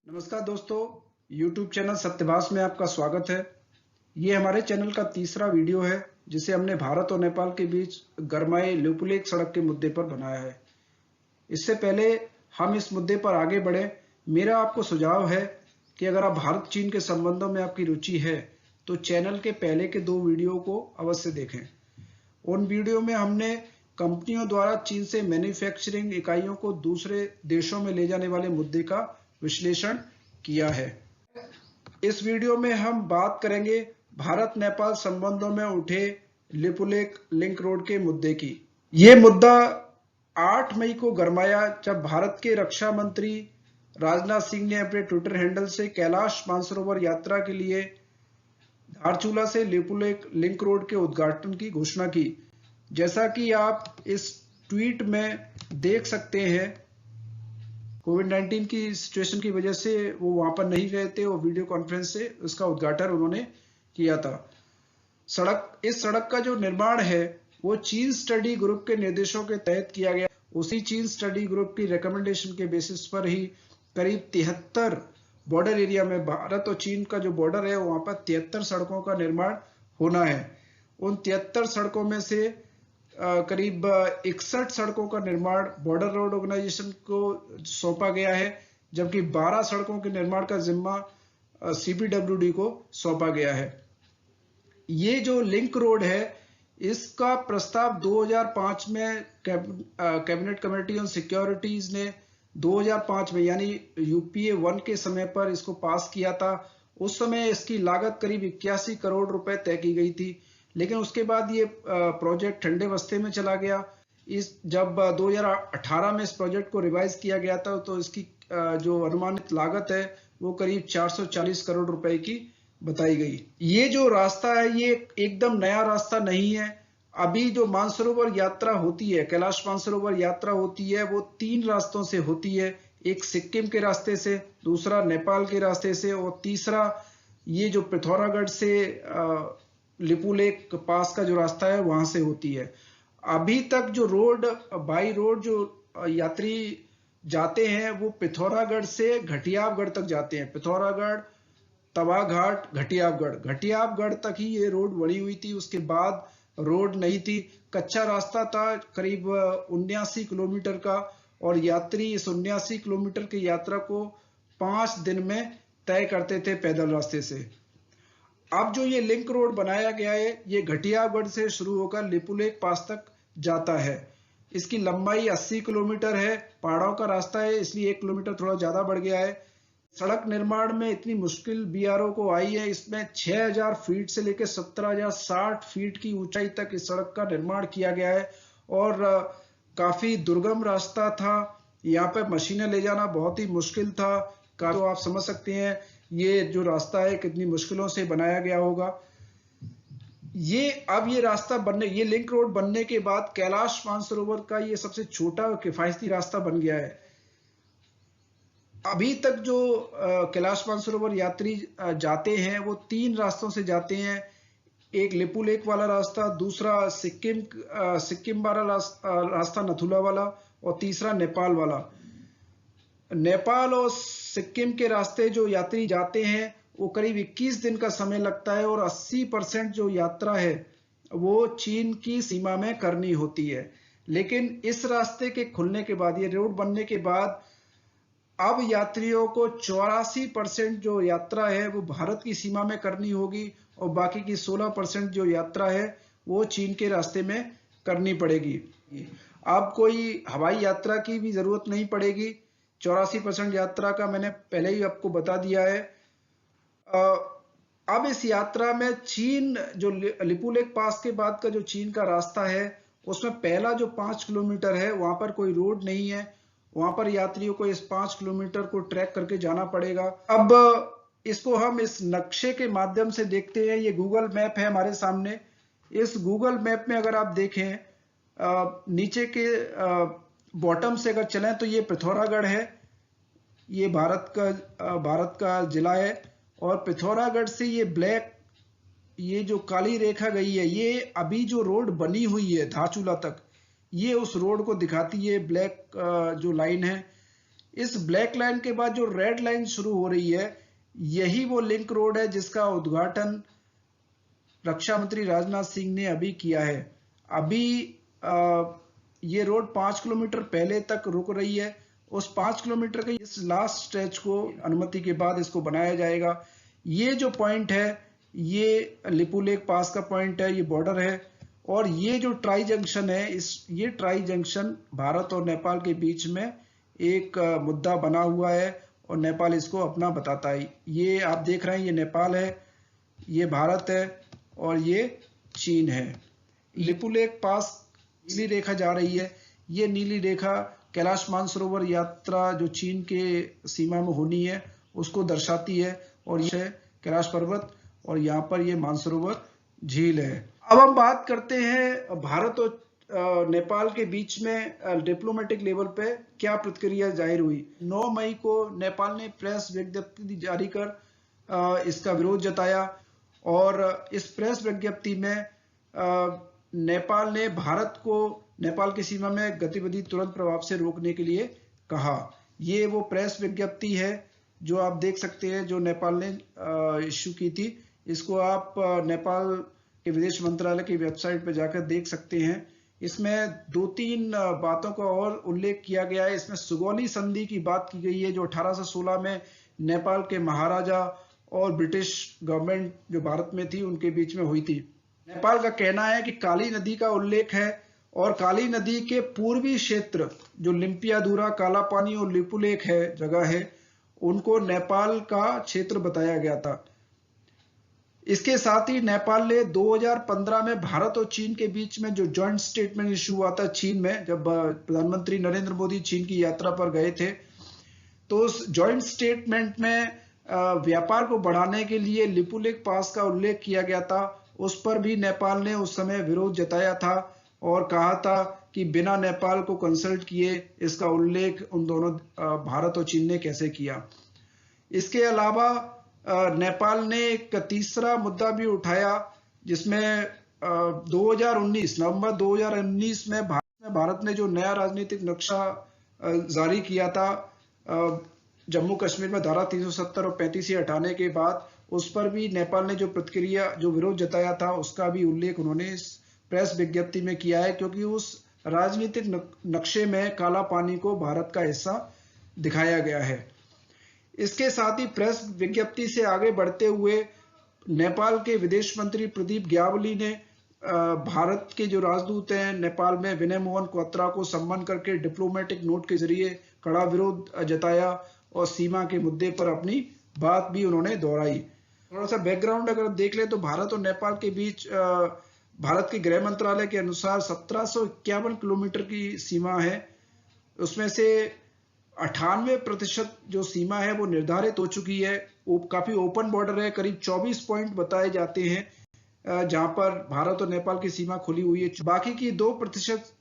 नमस्कार दोस्तों, YouTube channel सत्यभाष में आपका स्वागत है। ये हमारे चैनल का तीसरा वीडियो है जिसे हमने भारत और नेपाल के बीच गरमाए लिपुलेख सड़क के मुद्दे पर बनाया है। इससे पहले हम इस मुद्दे पर आगे बढ़े, मेरा आपको सुझाव है कि अगर आप भारत चीन के संबंधों में आपकी रुचि है तो चैनल के पहले के 2 वीडियो को अवश्य देखें। उन वीडियो में हमने कंपनियों द्वारा चीन से मैन्युफैक्चरिंग इकाइयों को दूसरे देशों में ले जाने वाले मुद्दे का विश्लेषण किया है। इस वीडियो में हम बात करेंगे भारत नेपाल संबंधों में उठे लिपुलेख लिंक रोड के मुद्दे की। ये मुद्दा 8 मई को गरमाया जब भारत के रक्षा मंत्री राजनाथ सिंह ने अपने ट्विटर हैंडल से कैलाश मानसरोवर यात्रा के लिए धारचूला से लिपुलेख लिंक रोड के उद्घाटन की घोषणा की। जैसा कि आप इस ट्वीट में देख सकते हैं, कोविड-19 की सिचुएशन की वजह से वो वहां पर नहीं गए थे और वीडियो कॉन्फ्रेंस से उसका उद्घाटन उन्होंने किया था। इस सड़क का जो निर्माण है वो चीन स्टडी ग्रुप के निर्देशों के तहत किया गया। उसी चीन स्टडी ग्रुप की रिकमेंडेशन के बेसिस पर ही करीब 73 बॉर्डर एरिया में, भारत और चीन का जो बॉर्डर है वहां पर 73 सड़कों का निर्माण होना है। उन 73 सड़कों में से करीब 61 सड़कों का निर्माण बॉर्डर रोड ऑर्गेनाइजेशन को सौंपा गया है, जबकि 12 सड़कों के निर्माण का जिम्मा सीपीडब्ल्यूडी को सौंपा गया है। ये जो लिंक रोड है इसका प्रस्ताव 2005 में कैबिनेट कमेटी ऑन सिक्योरिटीज ने 2005 में यानी यूपीए 1 के समय पर इसको पास किया था। उस समय इसकी लागत करीब 81 करोड़ रुपए तय की गई थी, लेकिन उसके बाद ये प्रोजेक्ट ठंडे बस्ते में चला गया। जब 2018 में इस प्रोजेक्ट को रिवाइज किया गया था तो इसकी जो अनुमानित लागत है वो करीब 440 करोड़ रुपए की बताई गई। ये जो रास्ता है ये एकदम नया रास्ता नहीं है। अभी जो मानसरोवर यात्रा होती है, कैलाश मानसरोवर यात्रा होती है, वो 3 रास्तों से होती है। एक सिक्किम के रास्ते से, दूसरा नेपाल के रास्ते से और तीसरा ये जो पिथौरागढ़ से लिपुलेख पास का जो रास्ता है वहां से होती है। अभी तक जो रोड बाई रोड जो यात्री जाते हैं वो पिथौरागढ़ से घटियाबगढ़ तक जाते हैं। पिथौरागढ़, तवाघाट, घटियाबगढ़ तक ही ये रोड बनी हुई थी। उसके बाद रोड नहीं थी, कच्चा रास्ता था करीब 79 किलोमीटर का, और यात्री इस 79 किलोमीटर की यात्रा को 5 दिन में तय करते थे पैदल रास्ते से। अब जो ये लिंक रोड बनाया गया है ये घटियाबगढ़ से शुरू होकर लिपुलेख पास तक जाता है। इसकी लंबाई 80 किलोमीटर है। पहाड़ों का रास्ता है इसलिए 1 किलोमीटर थोड़ा ज्यादा बढ़ गया है। सड़क निर्माण में इतनी मुश्किल बीआरओ को आई है, इसमें 6000 फीट से लेकर 17060 फीट की ऊंचाई तक इस सड़क का निर्माण किया गया है और काफी दुर्गम रास्ता था। यहाँ पे मशीनें ले जाना बहुत ही मुश्किल था। तो आप समझ सकते हैं ये जो रास्ता है कितनी मुश्किलों से बनाया गया होगा। ये रास्ता बनने, ये लिंक रोड बनने के बाद कैलाश मानसरोवर का ये सबसे छोटा और किफायती रास्ता बन गया है। अभी तक जो कैलाश मानसरोवर यात्री जाते हैं वो 3 रास्तों से जाते हैं। एक लिपुलेख वाला रास्ता, दूसरा सिक्किम वाला रास्ता नथुला वाला, और तीसरा नेपाल वाला। नेपाल और सिक्किम के रास्ते जो यात्री जाते हैं वो करीब 21 दिन का समय लगता है और 80% जो यात्रा है वो चीन की सीमा में करनी होती है। लेकिन इस रास्ते के खुलने के बाद, ये रोड बनने के बाद, अब यात्रियों को 84% जो यात्रा है वो भारत की सीमा में करनी होगी और बाकी की 16% जो यात्रा है वो चीन के रास्ते में करनी पड़ेगी। अब कोई हवाई यात्रा की भी जरूरत नहीं पड़ेगी। 84% यात्रा का मैंने पहले ही आपको बता दिया है। अब इस यात्रा में चीन जो लिपुलेख पास के बाद का जो चीन का रास्ता है उसमें पहला जो 5 किलोमीटर है वहां पर कोई रोड नहीं है। वहां पर यात्रियों को इस 5 किलोमीटर को ट्रैक करके जाना पड़ेगा। अब इसको हम इस नक्शे के माध्यम से देखते हैं। ये गूगल मैप है हमारे सामने। इस गूगल मैप में अगर आप देखें नीचे के बॉटम से अगर चलें तो ये पिथौरागढ़ है, ये भारत का जिला है, और पिथौरागढ़ से ये ये जो काली रेखा गई है ये अभी जो रोड बनी हुई है धारचूला तक, ये उस रोड को दिखाती है। ब्लैक जो लाइन है इस ब्लैक लाइन के बाद जो रेड लाइन शुरू हो रही है, यही वो लिंक रोड है जिसका उद्घाटन रक्षा मंत्री राजनाथ सिंह ने अभी किया है। अभी ये रोड 5 किलोमीटर पहले तक रुक रही है। उस 5 किलोमीटर के इस लास्ट स्ट्रेच को अनुमति के बाद इसको बनाया जाएगा। ये जो पॉइंट है, ये लिपुलेख पास का पॉइंट है, ये बॉर्डर है। और ये जो ट्राई जंक्शन है, ये ट्राई जंक्शन भारत और नेपाल के बीच में एक मुद्दा बना हुआ है और नेपाल इसको अपना बताता है। ये आप देख रहे हैं, ये नेपाल है, ये भारत है और ये चीन है। लिपुलेख पास नीली रेखा जा रही है। ये नीली रेखा कैलाश मानसरोवर यात्रा जो चीन के सीमा में होनी है उसको दर्शाती है। और ये कैलाश पर्वत और यहाँ पर ये मानसरोवर झील है। अब हम बात करते हैं भारत और नेपाल के बीच में डिप्लोमेटिक लेवल पे क्या प्रतिक्रिया जाहिर हुई। 9 मई को नेपाल ने प्रेस विज्ञप्ति जारी कर इसका विरोध जताया और इस प्रेस विज्ञप्ति में नेपाल ने भारत को नेपाल की सीमा में गतिविधि तुरंत प्रभाव से रोकने के लिए कहा। ये वो प्रेस विज्ञप्ति है जो आप देख सकते हैं, जो नेपाल ने इश्यू की थी। इसको आप नेपाल के विदेश मंत्रालय की वेबसाइट पर जाकर देख सकते हैं। इसमें 2-3 बातों का और उल्लेख किया गया है। इसमें सुगौली संधि की बात की गई है जो 1816 में नेपाल के महाराजा और ब्रिटिश गवर्नमेंट जो भारत में थी उनके बीच में हुई थी। नेपाल का कहना है कि काली नदी का उल्लेख है और काली नदी के पूर्वी क्षेत्र जो लिम्पियाधुरा, कालापानी और लिपुलेख है जगह है, उनको नेपाल का क्षेत्र बताया गया था। इसके साथ ही नेपाल ने 2015 में भारत और चीन के बीच में जो जॉइंट स्टेटमेंट इशू हुआ था चीन में, जब प्रधानमंत्री नरेंद्र मोदी चीन की यात्रा पर गए थे, तो उस जॉइंट स्टेटमेंट में व्यापार को बढ़ाने के लिए लिपुलेख पास का उल्लेख किया गया था। उस पर भी नेपाल ने उस समय विरोध जताया था और कहा था कि बिना नेपाल को कंसल्ट किए इसका उल्लेख उन दोनों भारत और चीन ने कैसे किया। इसके अलावा नेपाल ने एक तीसरा मुद्दा भी उठाया जिसमें 2019 नवंबर 2019 में भारत ने जो नया राजनीतिक नक्शा जारी किया था जम्मू कश्मीर में धारा 370 और 35 हटाने के बाद, उस पर भी नेपाल ने जो प्रतिक्रिया, जो विरोध जताया था, उसका भी उल्लेख उन्होंने इस प्रेस विज्ञप्ति में किया है, क्योंकि उस राजनीतिक नक्शे में काला पानी को भारत का हिस्सा दिखाया गया है। इसके साथ ही प्रेस विज्ञप्ति से आगे बढ़ते हुए नेपाल के विदेश मंत्री प्रदीप ग्यावली ने भारत के जो राजदूत हैं नेपाल में, विनय मोहन क्वात्रा को सम्मान करके डिप्लोमेटिक नोट के जरिए कड़ा विरोध जताया और सीमा के मुद्दे पर अपनी बात भी उन्होंने दोहराई। थोड़ा सा बैकग्राउंड अगर देख ले तो भारत और नेपाल के बीच भारत के गृह मंत्रालय के अनुसार 1751 किलोमीटर की सीमा है। उसमें से 98% जो सीमा है वो निर्धारित हो चुकी है। वो काफी ओपन बॉर्डर है। करीब 24 पॉइंट बताए जाते हैं जहां पर भारत और नेपाल की सीमा खुली हुई है। बाकी की 2%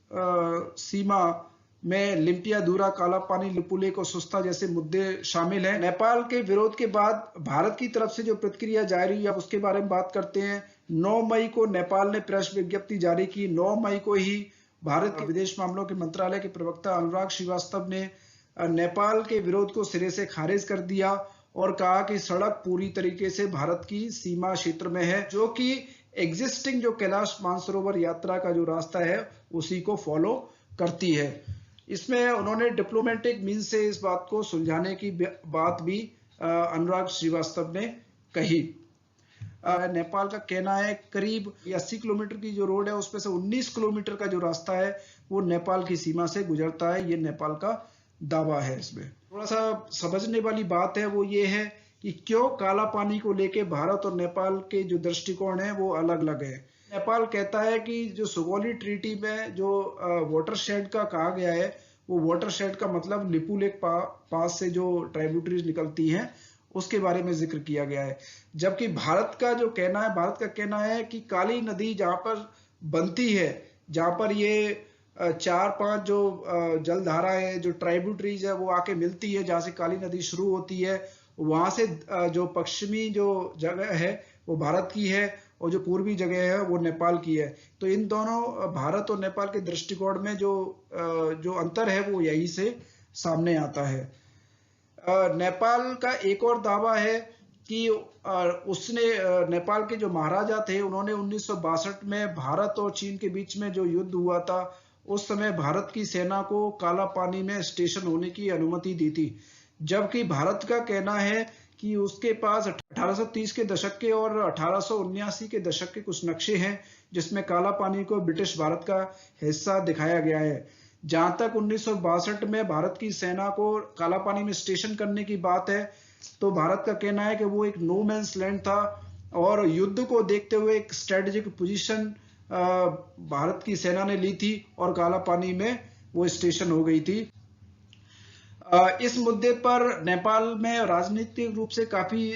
सीमा में लिम्पियाधुरा, कालापानी, लिपुलेख और सुस्ता जैसे मुद्दे शामिल हैं। नेपाल के विरोध के बाद भारत की तरफ से जो प्रतिक्रिया जारी हुई, अब उसके बारे में बात करते हैं। 9 मई को नेपाल ने प्रेस विज्ञप्ति जारी की। 9 मई को ही भारत के विदेश मामलों के मंत्रालय के प्रवक्ता अनुराग श्रीवास्तव ने नेपाल के विरोध को सिरे से खारिज कर दिया और कहा कि सड़क पूरी तरीके से भारत की सीमा क्षेत्र में है, जो कि एग्जिस्टिंग जो कैलाश मानसरोवर यात्रा का जो रास्ता है उसी को फॉलो करती है। इसमें उन्होंने डिप्लोमेटिक मीन से इस बात को सुलझाने की बात भी अनुराग श्रीवास्तव ने कही। नेपाल का कहना है करीब 80 किलोमीटर की जो रोड है उसमें से 19 किलोमीटर का जो रास्ता है वो नेपाल की सीमा से गुजरता है। ये नेपाल का दावा है। इसमें थोड़ा सा समझने वाली बात है वो ये है कि क्यों काला पानी को लेके भारत और नेपाल के जो दृष्टिकोण है वो अलग अलग है। नेपाल कहता है कि जो सुगौली ट्रीटी में जो वाटरशेड का कहा गया है, वो वाटरशेड का मतलब लिपुलेख पास से जो ट्राइब्यूटरीज निकलती हैं उसके बारे में जिक्र किया गया है। जबकि भारत का जो कहना है, भारत का कहना है कि काली नदी जहां पर बनती है, जहां पर ये 4-5 जो जलधाराएं, जो ट्राइब्यूटरीज है वो आके मिलती है, जहां से काली नदी शुरू होती है, वहां से जो पश्चिमी जो जगह है वो भारत की है और जो पूर्वी जगह है वो नेपाल की है। तो इन दोनों भारत और नेपाल के दृष्टिकोण में जो अंतर है वो यही से सामने आता है। नेपाल का एक और दावा है कि उसने नेपाल के जो महाराजा थे उन्होंने 1962 में भारत और चीन के बीच में जो युद्ध हुआ था उस समय भारत की सेना को काला पानी में स्टेशन होने की अनुमति दी थी। जबकि भारत का कहना है कि उसके पास 1830 के दशक के और 1879 के दशक के कुछ नक्शे हैं जिसमें काला पानी को ब्रिटिश भारत का हिस्सा दिखाया गया है। जहां तक 1962 में भारत की सेना को काला पानी में स्टेशन करने की बात है तो भारत का कहना है कि वो एक नो मैंस लैंड था और युद्ध को देखते हुए एक स्ट्रेटेजिक पोजीशन भारत की सेना ने ली थी और काला पानी में वो स्टेशन हो गई थी। इस मुद्दे पर नेपाल में राजनीतिक रूप से काफी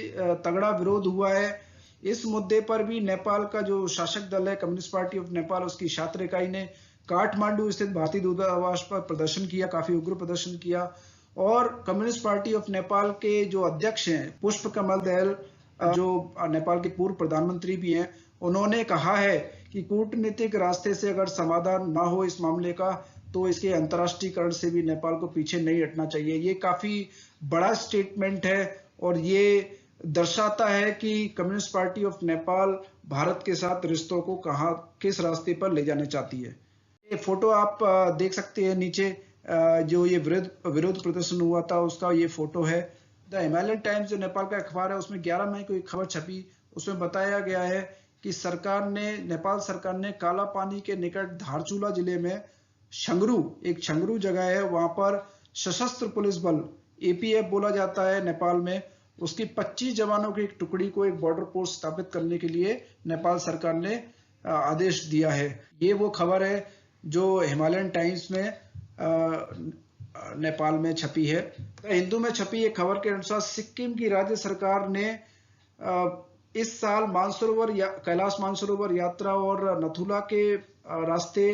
तगड़ा विरोध हुआ है। इस मुद्दे पर भी नेपाल का जो शासक दल है कम्युनिस्ट पार्टी ऑफ नेपाल उसकी छात्र इकाई ने काठमांडू स्थित भारतीय दूतावास पर प्रदर्शन किया, काफी उग्र प्रदर्शन किया। और कम्युनिस्ट पार्टी ऑफ नेपाल के जो अध्यक्ष हैं पुष्प कमल दहल, जो नेपाल के पूर्व प्रधानमंत्री भी हैं, उन्होंने कहा है कि कूटनीतिक रास्ते से अगर समाधान ना हो इस मामले का तो इसके अंतर्राष्ट्रीयकरण से भी नेपाल को पीछे नहीं हटना चाहिए। ये काफी बड़ा स्टेटमेंट है और ये दर्शाता है कि communist party of Nepal Bharat के साथ रिश्तों को कहाँ किस रास्ते पर ले जाना चाहती है। ये फोटो आप देख सकते हैं नीचे, जो ये विरोध प्रदर्शन हुआ था उसका ये फोटो है। द हिमालयन टाइम्स जो नेपाल का अखबार है उसमें 11 मई को एक खबर छपी, उसमें बताया गया है कि नेपाल सरकार ने काला पानी के निकट धारचूला जिले में एक छंगरू जगह है, वहां पर सशस्त्र पुलिस बल एपीएफ बोला जाता है नेपाल में, उसकी 25 जवानों की एक टुकड़ी को एक बॉर्डर पोस्ट स्थापित करने के लिए नेपाल सरकार ने आदेश दिया है। ये वो खबर है जो हिमालयन टाइम्स में नेपाल में छपी है। हिंदू में छपी एक खबर के अनुसार सिक्किम की राज्य सरकार ने इस साल कैलाश मानसरोवर यात्रा और नथुला के रास्ते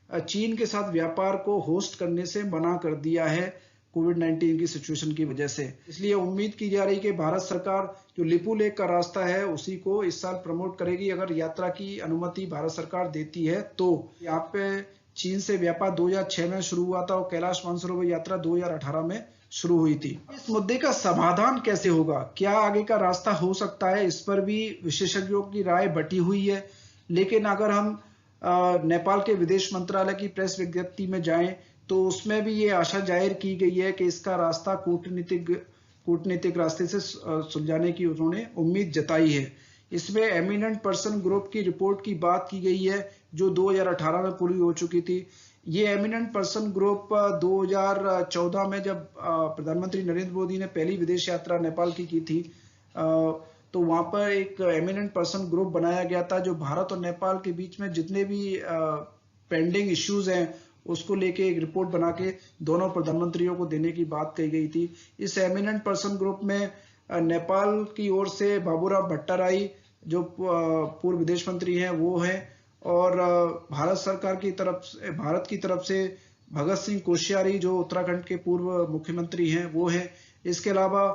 चीन के साथ व्यापार को होस्ट करने से मना कर दिया है कोविड-19 की सिचुएशन की वजह से। इसलिए उम्मीद की जा रही कि भारत सरकार जो लिपू लेक का रास्ता है उसी को इस साल प्रमोट करेगी अगर यात्रा की अनुमति भारत सरकार देती है तो। यहाँ पे चीन से व्यापार 2006 में शुरू हुआ था और कैलाश मानसरोवर यात्रा 2018 में शुरू हुई थी। इस मुद्दे का समाधान कैसे होगा, क्या आगे का रास्ता हो सकता है, इस पर भी विशेषज्ञों की राय बटी हुई है। लेकिन अगर हम नेपाल के विदेश मंत्रालय की प्रेस विज्ञप्ति में जाएं तो उसमें भी ये आशा जाहिर की गई है कि इसका रास्ता कूटनीतिक रास्ते से सुलझाने की उन्होंने उम्मीद जताई है। इसमें एमिनेंट पर्सन ग्रुप की रिपोर्ट की बात की गई है जो 2018 में पूरी हो चुकी थी। ये एमिनेंट पर्सन ग्रुप 2014 में जब प्रधानमंत्री नरेंद्र मोदी ने पहली विदेश यात्रा नेपाल की थी तो वहां पर एक एमिनेंट पर्सन ग्रुप बनाया गया था जो भारत और नेपाल के बीच में जितने भी पेंडिंग इश्यूज हैं उसको लेके एक रिपोर्ट बना के दोनों प्रधानमंत्रियों को देने की बात कही गई थी। इस एमिनेंट पर्सन ग्रुप में नेपाल की ओर से बाबूराव भट्टाराई जो पूर्व विदेश मंत्री हैं वो हैं और भारत की तरफ से भगत सिंह कोश्यारी जो उत्तराखंड के पूर्व मुख्यमंत्री हैं वो हैं। इसके अलावा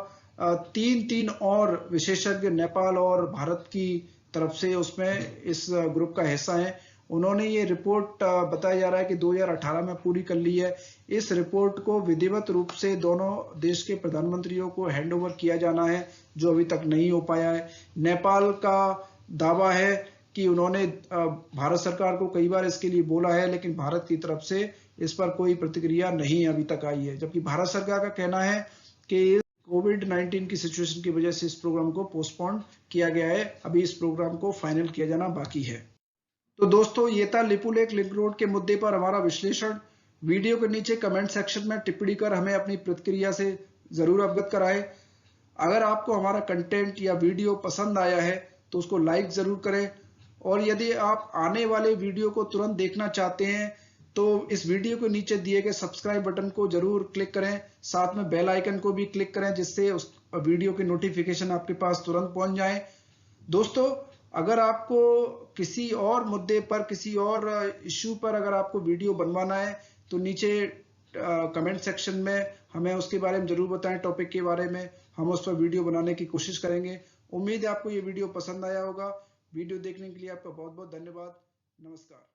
तीन और विशेषज्ञ नेपाल और भारत की तरफ से उसमें इस ग्रुप का हिस्सा है। उन्होंने ये रिपोर्ट बताया जा रहा है कि 2018 में पूरी कर ली है। इस रिपोर्ट को विधिवत रूप से दोनों देश के प्रधानमंत्रियों को हैंडओवर किया जाना है जो अभी तक नहीं हो पाया है। नेपाल का दावा है कि उन्होंने भारत सरकार को कई बार इसके लिए बोला है लेकिन भारत की तरफ से इस पर कोई प्रतिक्रिया नहीं अभी तक आई है, जबकि भारत सरकार का कहना है कि कोविड-19 की सिचुएशन की वजह से इस प्रोग्राम को पोस्टपोन किया गया है, अभी इस प्रोग्राम को फाइनल किया जाना बाकी है। तो दोस्तों ये था लिपू लेक लिंक रोड के मुद्दे पर हमारा विश्लेषण। वीडियो के नीचे कमेंट सेक्शन में टिप्पणी कर हमें अपनी प्रतिक्रिया से जरूर अवगत कराएं। अगर आपको हमारा कंटेंट या वीडियो पसंद आया है तो उसको लाइक जरूर करें और यदि आप आने वाले वीडियो को तुरंत देखना चाहते हैं तो इस वीडियो के नीचे दिए गए सब्सक्राइब बटन को जरूर क्लिक करें, साथ में बेल आइकन को भी क्लिक करें जिससे उस वीडियो की नोटिफिकेशन आपके पास तुरंत पहुंच जाए। दोस्तों अगर आपको किसी और मुद्दे पर किसी और इश्यू पर अगर आपको वीडियो बनवाना है तो नीचे कमेंट सेक्शन में हमें उसके बारे में जरूर बताएं, टॉपिक के बारे में हम उस पर वीडियो बनाने की कोशिश करेंगे। उम्मीद है आपको ये वीडियो पसंद आया होगा। वीडियो देखने के लिए आपका बहुत बहुत धन्यवाद। नमस्कार।